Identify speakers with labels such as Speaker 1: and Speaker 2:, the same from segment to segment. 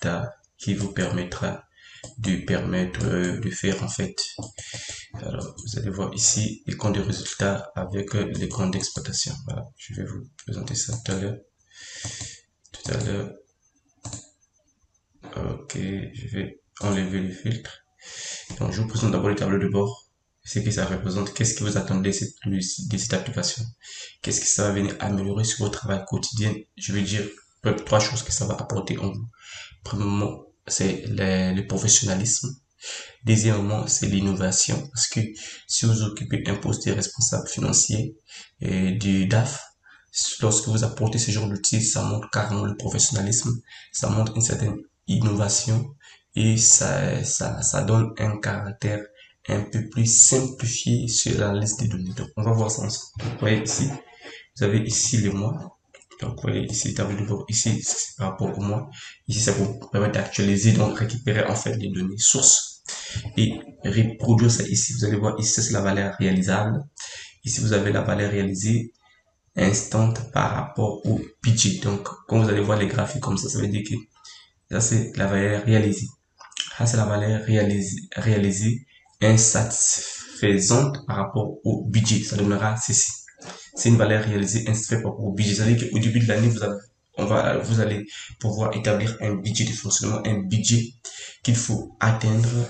Speaker 1: résultat qui vous permettra de faire en fait. Alors, vous allez voir ici les comptes de résultats avec les comptes d'exploitation. Voilà, je vais vous présenter ça tout à l'heure. Ok, je vais enlever le filtre. Donc, je vous présente d'abord le tableau de bord. Ce que ça représente, qu'est-ce que vous attendez de cette application, qu'est-ce que ça va venir améliorer sur votre travail quotidien. Je vais dire trois choses que ça va apporter en vous. Premièrement, c'est le professionnalisme. Deuxièmement, c'est l'innovation, parce que si vous occupez un poste de responsable financier du DAF, lorsque vous apportez ce genre d'outils, ça montre carrément le professionnalisme, ça montre une certaine innovation et ça donne un caractère un peu plus simplifié sur la liste des données. Donc, on va voir ça ensemble. Donc, vous voyez ici, vous avez ici les mois. Donc, vous voyez ici, tableau de bord, ici, c'est par rapport au mois. Ici, ça vous permet d'actualiser, donc récupérer en fait les données sources et reproduire ça ici. Vous allez voir ici, c'est la valeur réalisable. Ici, vous avez la valeur réalisée instant par rapport au budget. Donc, quand vous allez voir les graphiques comme ça veut dire que ça, c'est la valeur réalisée. Ça, c'est la valeur réalisée insatisfaisante par rapport au budget. Ça donnera ceci. C'est une valeur réalisée insatisfaisante par rapport au budget. C'est-à-dire qu'au début de l'année, vous allez pouvoir établir un budget de fonctionnement, un budget qu'il faut atteindre,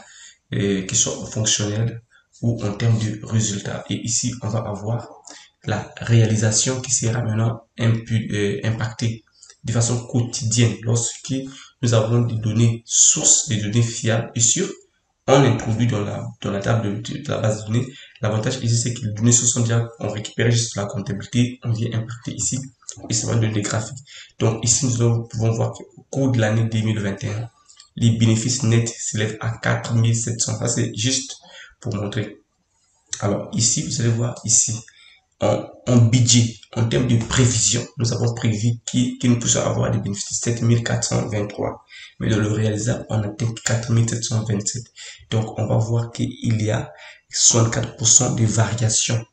Speaker 1: qu'il soit fonctionnel ou en termes de résultats. Et ici, on va avoir la réalisation qui sera maintenant impactée de façon quotidienne lorsque nous avons des données sources, des données fiables et sûres. On introduit dans la table de la base de données. L'avantage ici, c'est que les données sources sont déjà, on récupère juste la comptabilité, on vient impacter ici et ça va donner des graphiques. Donc ici, nous pouvons voir qu'au cours de l'année 2021, les bénéfices nets s'élèvent à 4700. Ça, c'est juste pour montrer. Alors ici, vous allez voir ici, en budget, en termes de prévision, nous avons prévu que nous puissions avoir des bénéfices de 7423. Mais dans le réalisable, on atteint 4727. Donc, on va voir qu'il y a 64% de variation.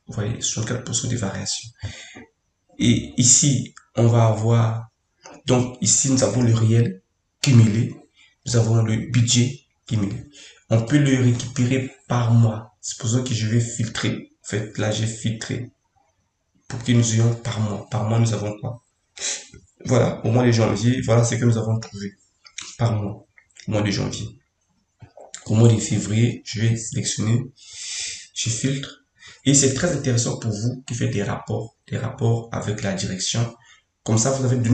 Speaker 1: Vous voyez, 64% de variation. Et ici, on va avoir, donc ici, nous avons le réel cumulé. Nous avons le budget cumulé. On peut le récupérer par mois. Supposons que je vais filtrer. En fait, là, j'ai filtré pour que nous ayons par mois. Par mois, nous avons quoi? Voilà, au mois de janvier, voilà ce que nous avons trouvé par mois, au mois de janvier. Au mois de février, je vais sélectionner, je filtre. Et c'est très intéressant pour vous qui faites des rapports avec la direction. Comme ça, vous avez